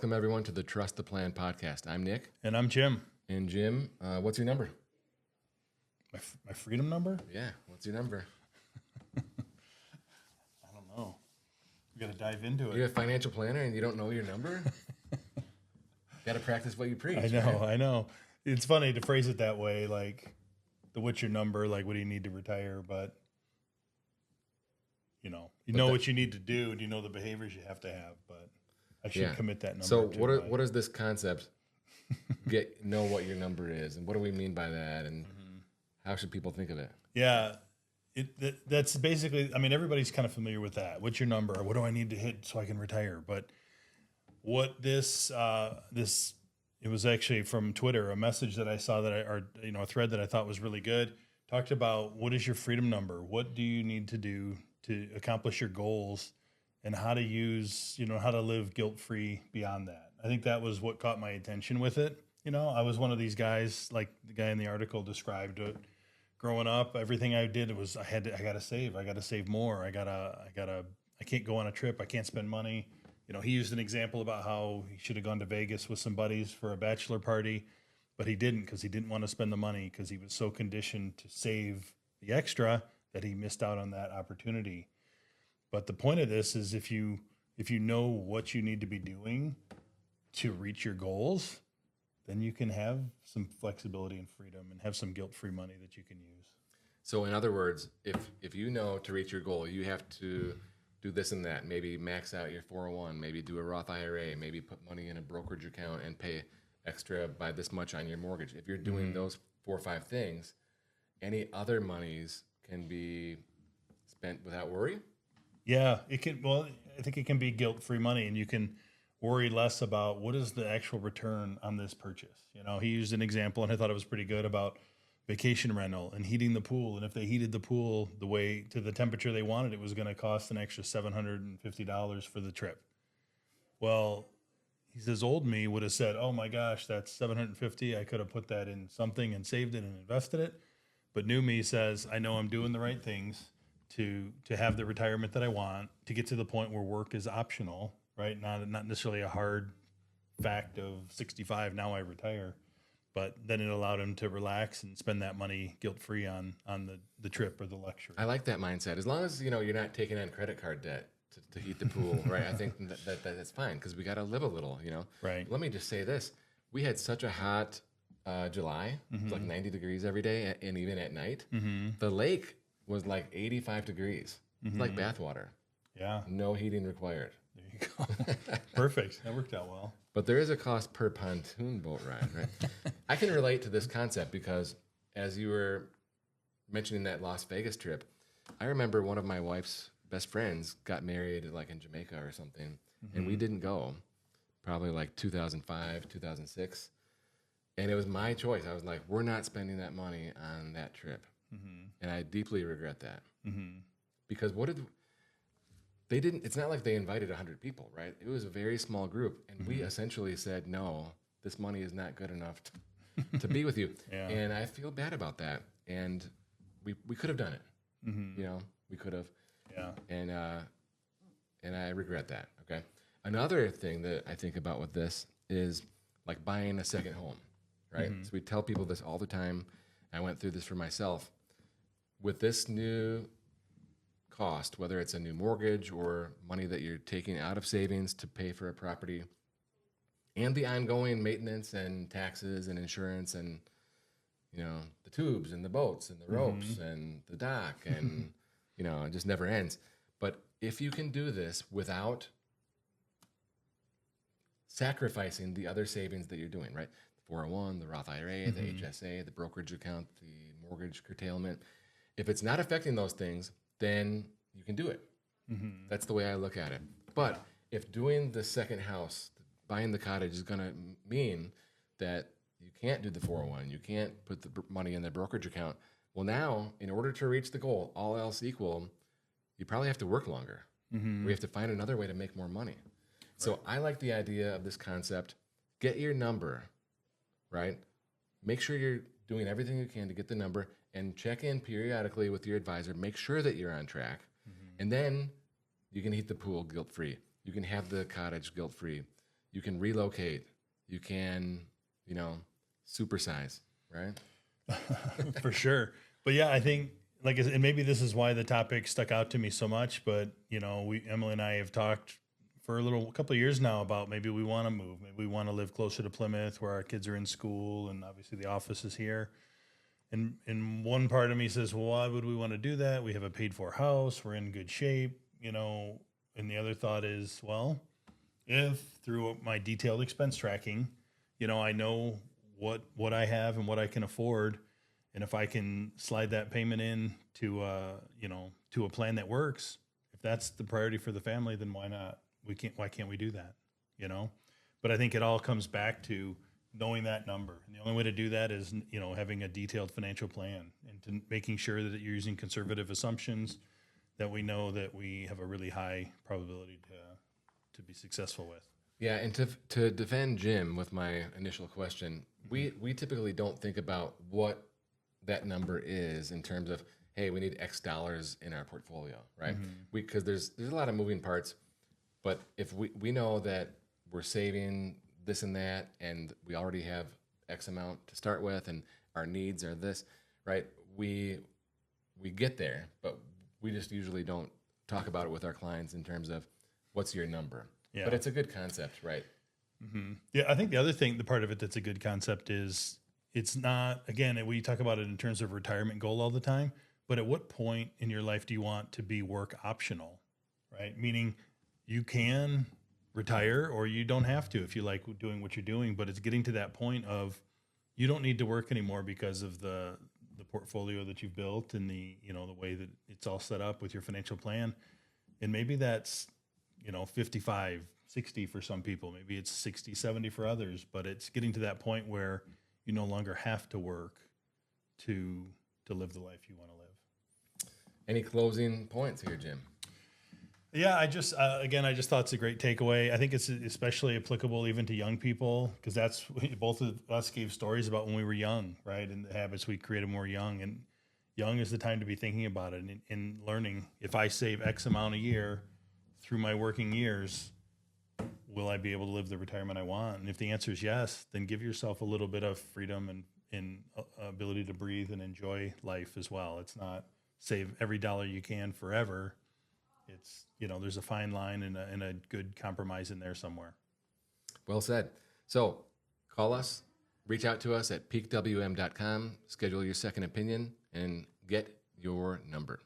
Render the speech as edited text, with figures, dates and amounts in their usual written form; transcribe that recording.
Welcome, everyone, to the Trust the Plan podcast. I'm Nick. And I'm Jim. And Jim, what's your number? My freedom number? Yeah, what's your number? I don't know. We got to dive into it. You're a financial planner and you don't know your number? Got to practice what you preach. I know. It's funny to phrase it that way, like, what's your number? Like, what do you need to retire? But, you know what you need to do, and you know the behaviors you have to have. But I should commit that number. So what is this concept? Know what your number is, and what do we mean by that, and how should people think of it? Yeah, that's basically. I mean, everybody's kind of familiar with that. What's your number? What do I need to hit so I can retire? But what this it was actually from Twitter, a message that I saw a thread that I thought was really good. Talked about what is your freedom number? What do you need to do to accomplish your goals, and how to use, how to live guilt-free beyond that. I think that was what caught my attention with it. I was one of these guys, like the guy in the article described it. Growing up, everything I did was I got to save. I got to save more. I can't go on a trip. I can't spend money. He used an example about how he should have gone to Vegas with some buddies for a bachelor party, but he didn't because he didn't want to spend the money because he was so conditioned to save the extra that he missed out on that opportunity. But the point of this is if you know what you need to be doing to reach your goals, then you can have some flexibility and freedom and have some guilt-free money that you can use. So in other words, if you know to reach your goal, you have to do this and that, maybe max out your 401, maybe do a Roth IRA, maybe put money in a brokerage account and pay extra by this much on your mortgage. If you're doing those 4 or 5 things, any other monies can be spent without worry? Yeah, it can. Well, I think it can be guilt-free money, and you can worry less about what is the actual return on this purchase. He used an example, and I thought it was pretty good about vacation rental and heating the pool. And if they heated the pool the way to the temperature they wanted, it was going to cost an extra $750 for the trip. Well, he says, old me would have said, "Oh my gosh, that's $750. I could have put that in something and saved it and invested it." But new me says, "I know I'm doing the right things to have the retirement that I want, to get to the point where work is optional, right? Not necessarily a hard fact of 65, now I retire." But then it allowed him to relax and spend that money guilt-free on the trip or the luxury. I like that mindset. As long as, you're not taking on credit card debt to heat the pool, right? I think that's fine because we got to live a little, Right. Let me just say this. We had such a hot July. It was like 90 degrees every day and even at night. The lake was like 85 degrees. It's like bathwater. Yeah. No heating required. There you go. Perfect. That worked out well. But there is a cost per pontoon boat ride, right? I can relate to this concept because as you were mentioning that Las Vegas trip, I remember one of my wife's best friends got married like in Jamaica or something, and we didn't go, probably like 2005, 2006. And it was my choice. I was like, we're not spending that money on that trip. And I deeply regret that. Because they didn't, it's not like they invited 100 people, right? It was a very small group. And we essentially said, no, this money is not good enough to be with you. Yeah. And I feel bad about that. And we could have done it. We could have. Yeah. And I regret that, okay? Another thing that I think about with this is like buying a second home, right? So we tell people this all the time. I went through this for myself. With this new cost, whether it's a new mortgage or money that you're taking out of savings to pay for a property, and the ongoing maintenance and taxes and insurance and, the tubes and the boats and the ropes and the dock and, it just never ends. But if you can do this without sacrificing the other savings that you're doing, right? The 401, the Roth IRA, the HSA, the brokerage account, the mortgage curtailment. If it's not affecting those things, then you can do it. That's the way I look at it. But if doing the second house, buying the cottage is going to mean that you can't do the 401, you can't put the money in the brokerage account, well, now, in order to reach the goal, all else equal, you probably have to work longer. We have to find another way to make more money. So I like the idea of this concept. Get your number, right? Make sure you're doing everything you can to get the number and check in periodically with your advisor. Make sure that you're on track. And then you can heat the pool guilt-free. You can have the cottage guilt-free. You can relocate. You can, supersize, right? For sure. But yeah, I think and maybe this is why the topic stuck out to me so much, but Emily and I have talked for a couple of years now about maybe we want to move. Maybe we want to live closer to Plymouth where our kids are in school and obviously the office is here. And one part of me says, well, why would we want to do that? We have a paid for house. We're in good shape, and the other thought is, well, if through my detailed expense tracking, I know what I have and what I can afford. And if I can slide that payment in to a plan that works, if that's the priority for the family, then why not? Why can't we do that? But I think it all comes back to knowing that number. And the only way to do that is, having a detailed financial plan and making sure that you're using conservative assumptions that we know that we have a really high probability to be successful with. Yeah, and to defend Jim with my initial question, we typically don't think about what that number is in terms of, hey, we need X dollars in our portfolio, right? Because there's a lot of moving parts, but if we know that we're saving this and that, and we already have X amount to start with, and our needs are this, right? We get there, but we just usually don't talk about it with our clients in terms of what's your number. Yeah. But it's a good concept, right? Mm-hmm. Yeah, I think the part of it that's a good concept is it's not, again, we talk about it in terms of retirement goal all the time, but at what point in your life do you want to be work optional, right? Meaning you can retire or you don't have to if you like doing what you're doing, but it's getting to that point of you don't need to work anymore because of the portfolio that you've built and the way that it's all set up with your financial plan. And maybe that's 55, 60 for some people, maybe it's 60, 70 for others, but it's getting to that point where you no longer have to work to live the life you want to live. Any closing points here, Jim? Yeah, I just thought it's a great takeaway. I think it's especially applicable even to young people because that's both of us gave stories about when we were young, right? And the habits we created when we were young. And young is the time to be thinking about it and learning. If I save X amount a year through my working years, will I be able to live the retirement I want? And if the answer is yes, then give yourself a little bit of freedom and ability to breathe and enjoy life as well. It's not save every dollar you can forever. It's, there's a fine line and a good compromise in there somewhere. Well said. So call us, reach out to us at peakwm.com, schedule your second opinion, and get your number.